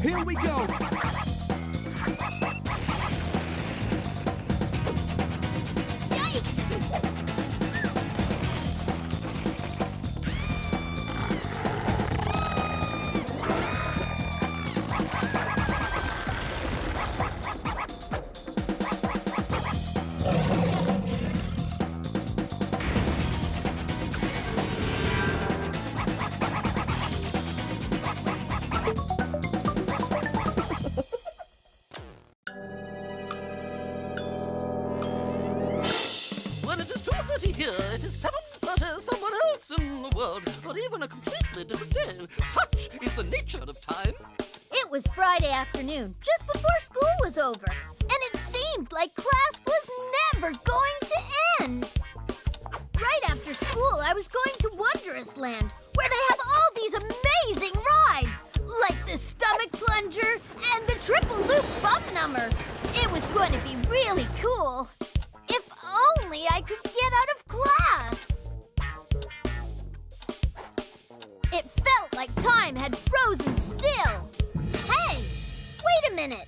Here we go. When it is 2:30 here, it is 7:30 somewhere else in the world, or even a completely different day. Such is the nature of time. It was Friday afternoon, just before school was over, and it seemed like class was never going to end. Right after school, I was going to Wondrous Land, where they have all these amazing rides, like the stomach plunger and the triple loop bum number. It was going to be really cool. If only I could get out of class. It felt like time had frozen still. Hey, wait a minute.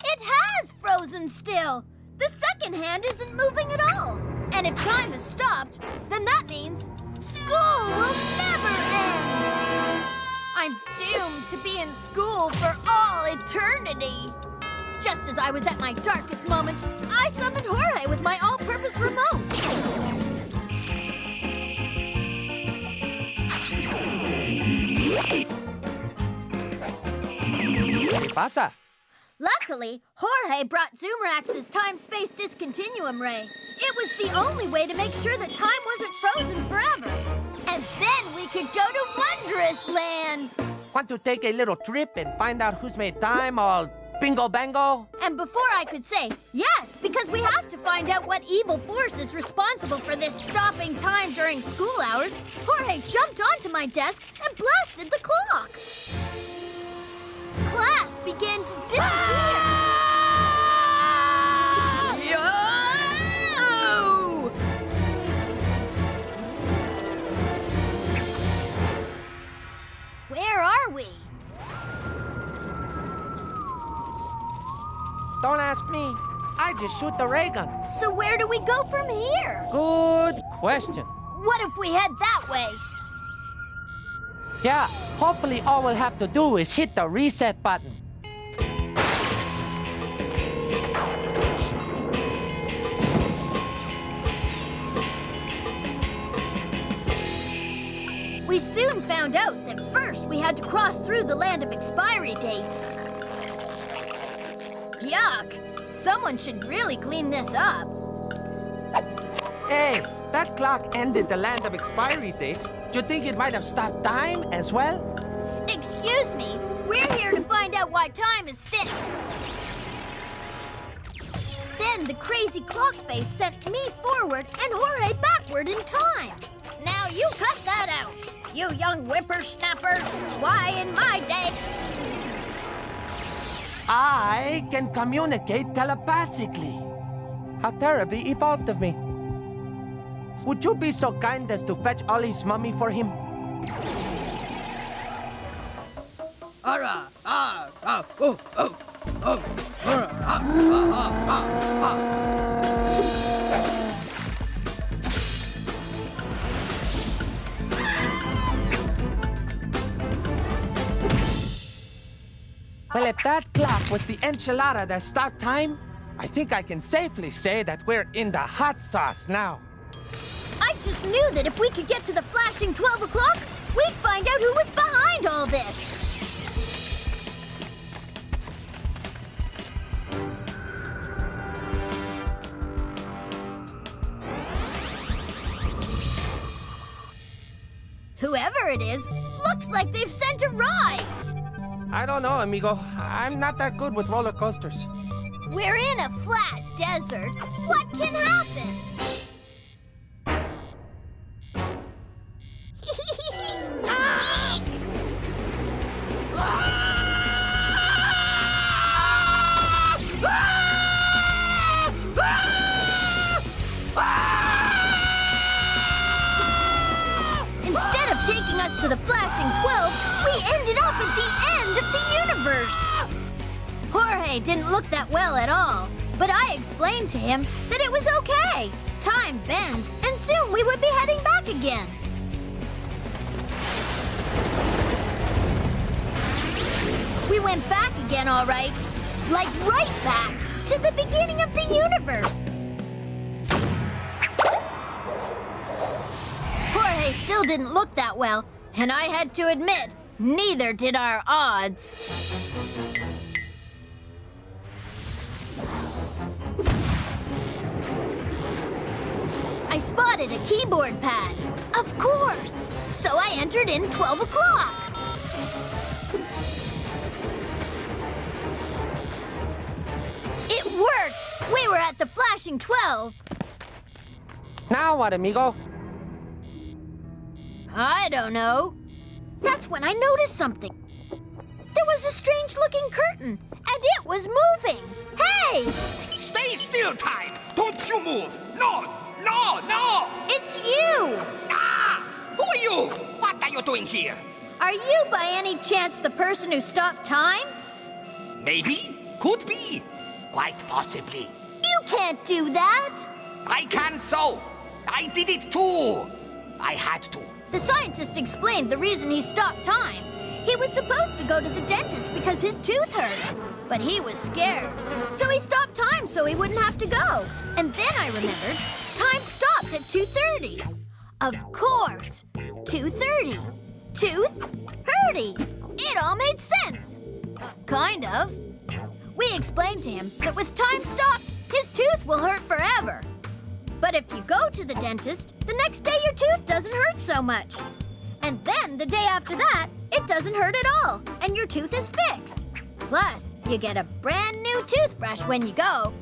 It has frozen still. The second hand isn't moving at all. And if time has stopped, then that means school will never end. I'm doomed to be in school for all eternity. Just as I was at my darkest moment, I summoned Jorge with my all-purpose remote. ¿Qué pasa? Luckily, Jorge brought Zoomrax's time-space discontinuum ray. It was the only way to make sure that time wasn't frozen forever. And then we could go to Wondrous Land. Want to take a little trip and find out who's made time all bingo bango? And before I could say yes, because we have to find out what evil force is responsible for this stopping time during school hours, Jorge jumped onto my desk and blasted the clock. Class began to disappear. Yo! Where are we? Don't ask me. I just shoot the ray gun. So where do we go from here? Good question. What if we head that way? Yeah, hopefully all we'll have to do is hit the reset button. We soon found out that first we had to cross through the land of expiry dates. Yuck! Someone should really clean this up. Hey, that clock ended the land of expiry date. Do you think it might have stopped time as well? Excuse me, we're here to find out why time is fixed. Then the crazy clock face sent me forward and Jorge backward in time. Now you cut that out, you young whippersnapper. Why in my day? I can communicate telepathically. How terribly evolved of me. Would you be so kind as to fetch Ollie's mummy for him? Ara, ah, ah, oh, oh, oh, ara, ah, ah, ah, ah. Well, if that clock was the enchilada that stopped time, I think I can safely say that we're in the hot sauce now. I just knew that if we could get to the flashing 12 o'clock, we'd find out who was behind all this. Whoever it is, looks like they've sent a ride. I don't know, amigo. I'm not that good with roller coasters. We're in a flat desert. What can happen? Instead of taking taking us to the flashing 12, we ended up at the end of the universe. Jorge didn't look that well at all, but I explained to him that it was okay. Time bends, and soon we would be heading back again. We went back again, all right. Like right back to the beginning of the universe. Jorge still didn't look that well, and I had to admit, neither did our odds. I spotted a keyboard pad. Of course. So I entered in 12 o'clock. It worked! We were at the flashing 12. Now what, amigo? I don't know. That's when I noticed something. There was a strange-looking curtain, and it was moving. Hey! Stay still, Time! Don't you move! No! No! No! It's you! Ah! Who are you? What are you doing here? Are you by any chance the person who stopped time? Maybe. Could be. Quite possibly. You can't do that! I can so. I did it too. I had to. The scientist explained the reason he stopped time. He was supposed to go to the dentist because his tooth hurt. But he was scared. So he stopped time so he wouldn't have to go. And then I remembered, time stopped at 2:30. Of course. 2:30. Tooth hurty. It all made sense. Kind of. We explained to him that with time stopped, his tooth will hurt forever. But if you go to the dentist, the next day your tooth doesn't hurt so much. And then the day after that, it doesn't hurt at all, and your tooth is fixed. Plus, you get a brand new toothbrush when you go.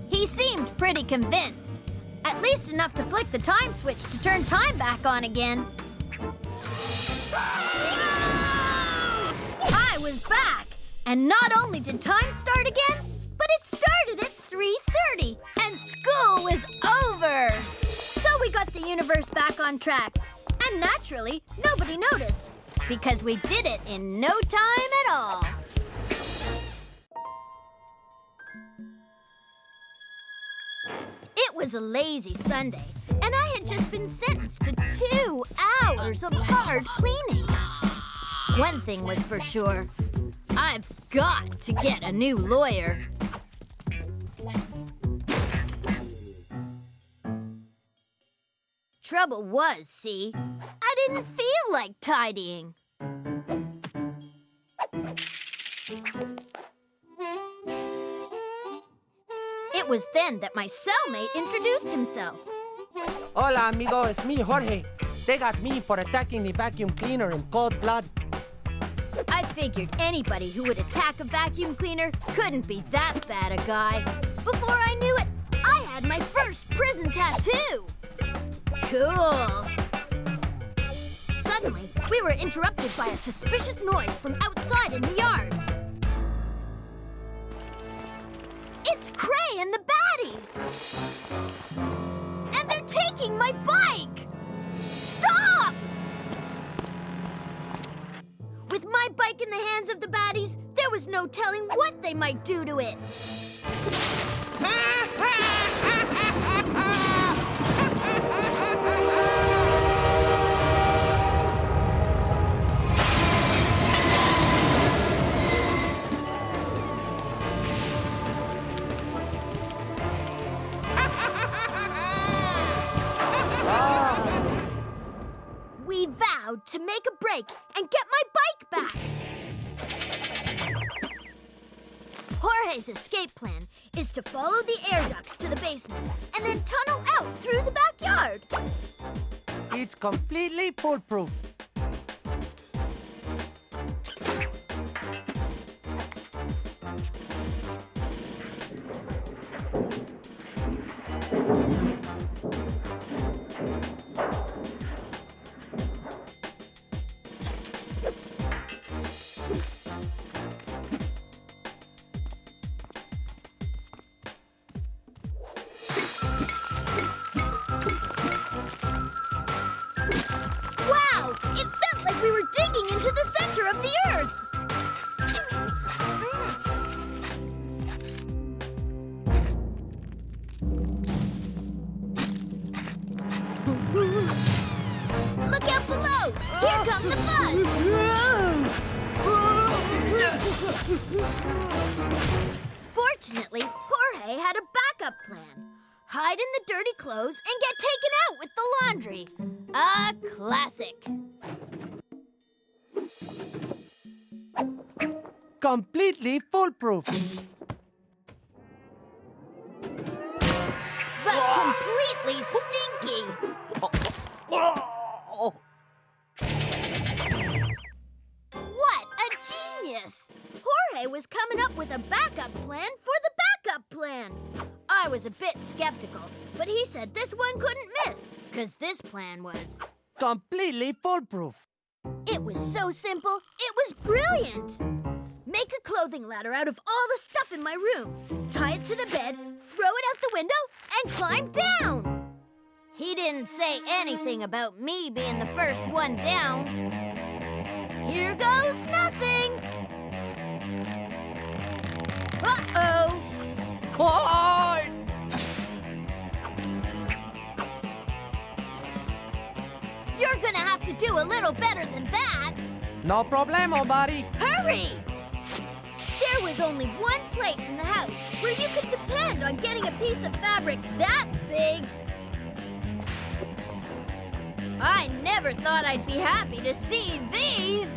He seemed pretty convinced. At least enough to flick the time switch to turn time back on again. I was back, and not only did time start again, but it started at 3:30, and school was over. So we got the universe back on track, and naturally, nobody noticed, because we did it in no time at all. It was a lazy Sunday, and I had just been sentenced to 2 hours of hard cleaning. One thing was for sure, I've got to get a new lawyer. Trouble was, see, I didn't feel like tidying. It was then that my cellmate introduced himself. Hola, amigo. It's me, Jorge. They got me for attacking the vacuum cleaner in cold blood. I figured anybody who would attack a vacuum cleaner couldn't be that bad a guy. Before I knew it, I had my first prison tattoo. Cool. Suddenly, we were interrupted by a suspicious noise from outside in the yard. It's Cray and the baddies! And they're taking my bike! Stop! With my bike in the hands of the baddies, there was no telling what they might do to it. We vowed to make a break and get my bike back. Jorge's escape plan is to follow the air ducts to the basement and then tunnel out through the backyard. It's completely foolproof. Look out below! Here comes the fuzz! Fortunately, Jorge had a backup plan. Hide in the dirty clothes and get taken out with the laundry. A classic. Completely foolproof. But completely stinky. What a genius! Jorge was coming up with a backup plan for the backup plan. I was a bit skeptical, but he said this one couldn't miss, because this plan was... Completely foolproof. It was so simple, it was brilliant! Make a clothing ladder out of all the stuff in my room, tie it to the bed, throw it out the window, and climb down! He didn't say anything about me being the first one down. Here goes nothing! Uh-oh! Oh! You're gonna have to do a little better than that! No problemo, buddy. Hurry! There was only one place in the house where you could depend on getting a piece of fabric that big. I never thought I'd be happy to see these.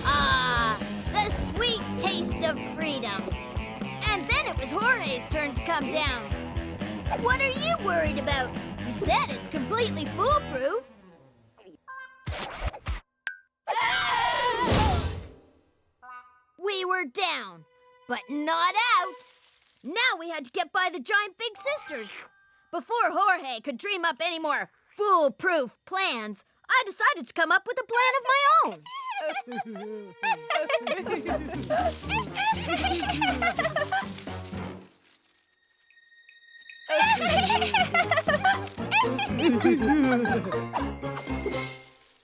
Ah, the sweet taste of freedom. And then it was Jorge's turn to come down. What are you worried about? You said it's completely foolproof. We were down, but not out. Now we had to get by the giant big sisters. Before Jorge could dream up any more foolproof plans, I decided to come up with a plan of my own.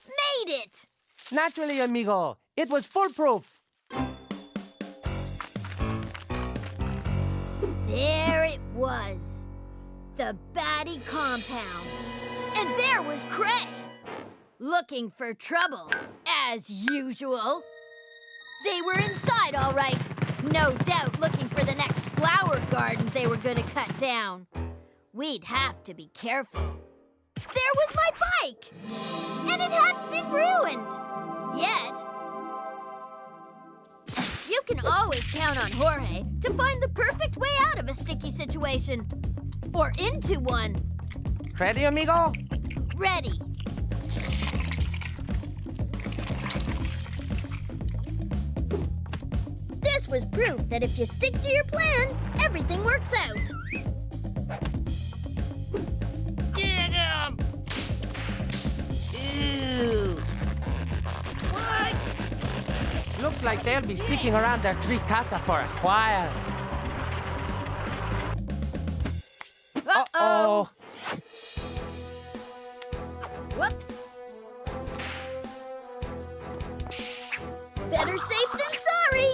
Made it! Naturally, amigo. It was foolproof. There it was. The Batty compound. And there was Cray. Looking for trouble, as usual. They were inside, all right. No doubt looking for the next flower garden they were gonna cut down. We'd have to be careful. There was my bike! And it hadn't been ruined. Yet. You can always count on Jorge to find the perfect way out of a sticky situation. Or into one. Ready, amigo? Ready. This was proof that if you stick to your plan, everything works out. Get him! Ew. What? Looks like they'll be sticking around their tree casa for a while. Uh-oh. Whoops. Better safe than sorry.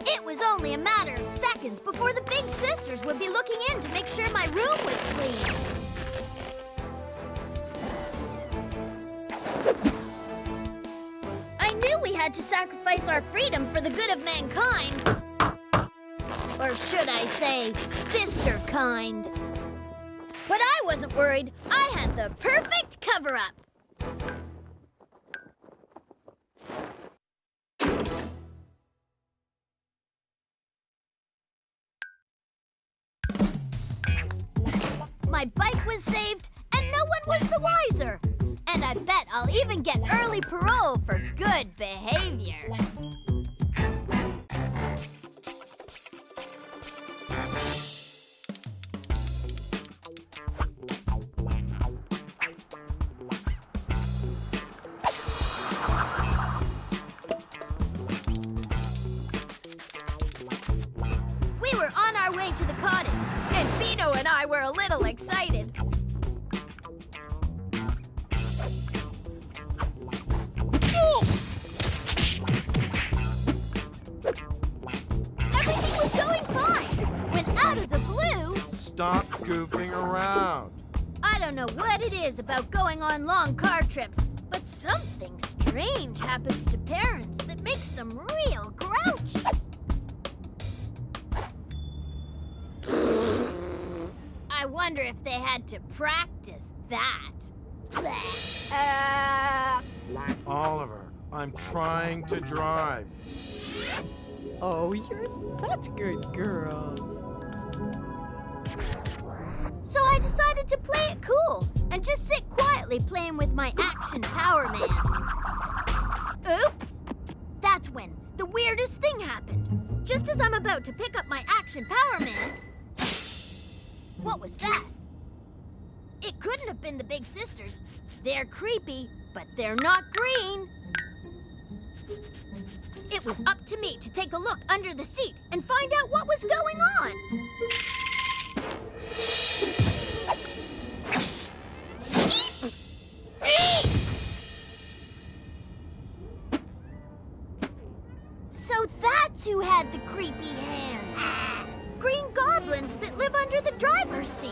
It was only a matter of seconds before the big sisters would be looking in to make sure my room was clean. I knew we had to sacrifice our freedom for the good of mankind. Or should I say, sister kind. But I wasn't worried. I had the perfect cover-up. My bike was saved, and no one was the wiser. And I bet I'll even get early parole for good behavior. We were on our way to the cottage, and Vito and I were a little excited. I don't know what it is about going on long car trips, but something strange happens to parents that makes them real grouchy. I wonder if they had to practice that. Oliver, I'm trying to drive. Oh, you're such good girls. So I decided to play it cool and just sit quietly playing with my action Power Man. Oops! That's when the weirdest thing happened. Just as I'm about to pick up my action Power Man... What was that? It couldn't have been the big sisters. They're creepy, but they're not green. It was up to me to take a look under the seat and find out what was going on. So that's who had the creepy hands. Green goblins that live under the driver's seat.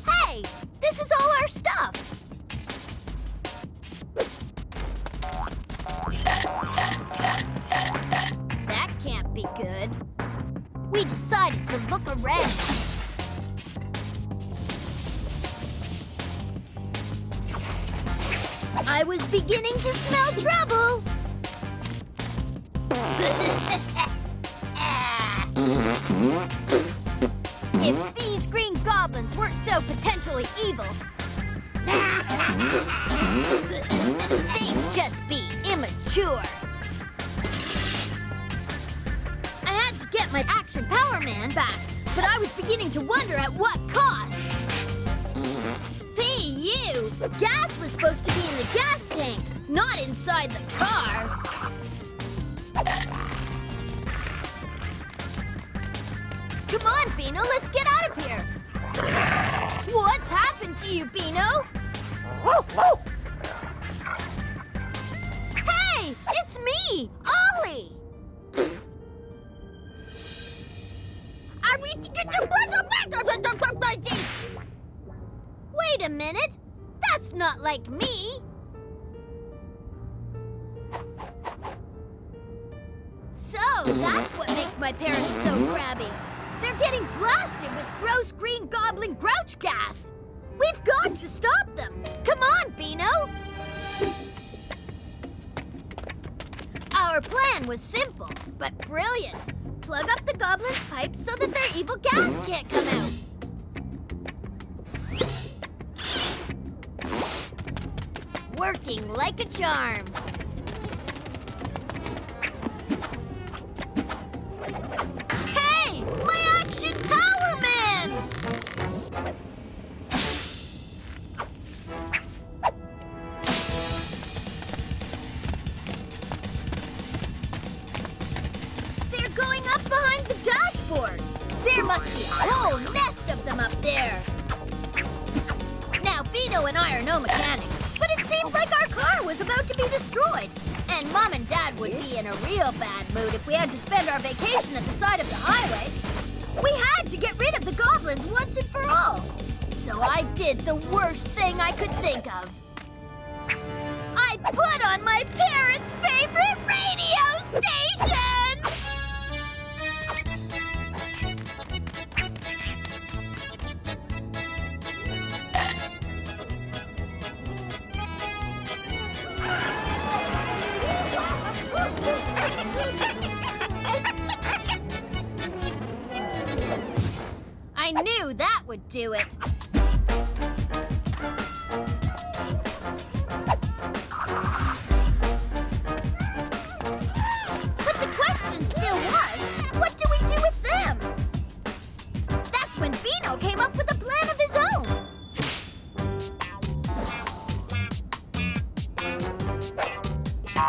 Hey, this is all our stuff. That can't be good. We decided to look around. I was beginning to smell trouble. If these green goblins weren't so potentially evil, they'd just be immature. I had to get my action Power Man back, but I was beginning to wonder at what cost. P.U. Gas was supposed to be in the gas tank, not inside the car. Come on, Beano, let's get out of here. What's happened to you, Beano? Hey, it's me, Ollie. Wait a minute. That's not like me. So, that's what makes my parents so crabby. They're getting blasted with gross green goblin grouch gas. We've got to stop them. Come on, Beano. Our plan was simple, but brilliant. Plug up the goblins' pipes so that their evil gas can't come out. Working like a charm. Hey! My action Power Man! They're going up behind the dashboard. There must be a whole nest of them up there. Now, Beano and I are no mechanics, but it seemed like our car was about to be destroyed. And Mom and Dad would be in a real bad mood if we had to spend our vacation at the side of the highway. We had to get rid of the goblins once and for all. So I did the worst thing I could think of. I put on my parents' favorite radio station! I knew that would do it. But the question still was, what do we do with them? That's when Beano came up with a plan of his own.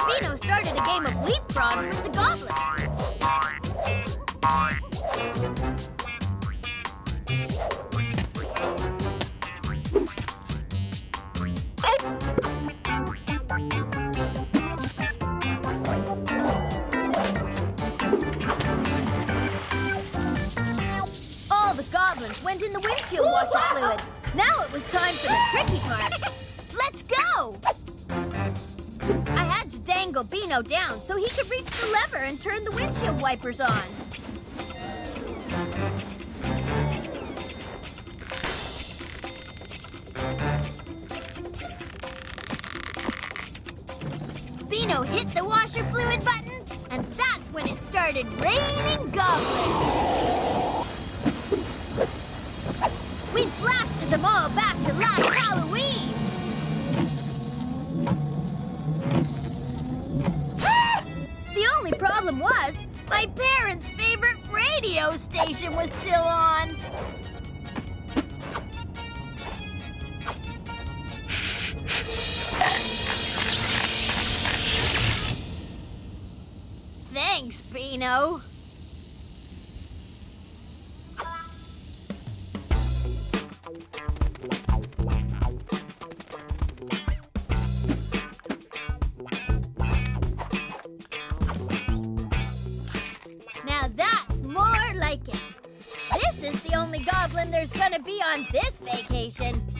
Beano started a game of leapfrog with the goblins. goblins went in the windshield washer fluid. Now it was time for the tricky part. Let's go! I had to dangle Beano down so he could reach the lever and turn the windshield wipers on. Beano hit the washer fluid button, and that's when it started raining goblins. We blasted them all back to last Halloween. The only problem was, my parents' favorite radio station was still on. Thanks, Beano. Now that's more like it. This is the only goblin there's gonna be on this vacation.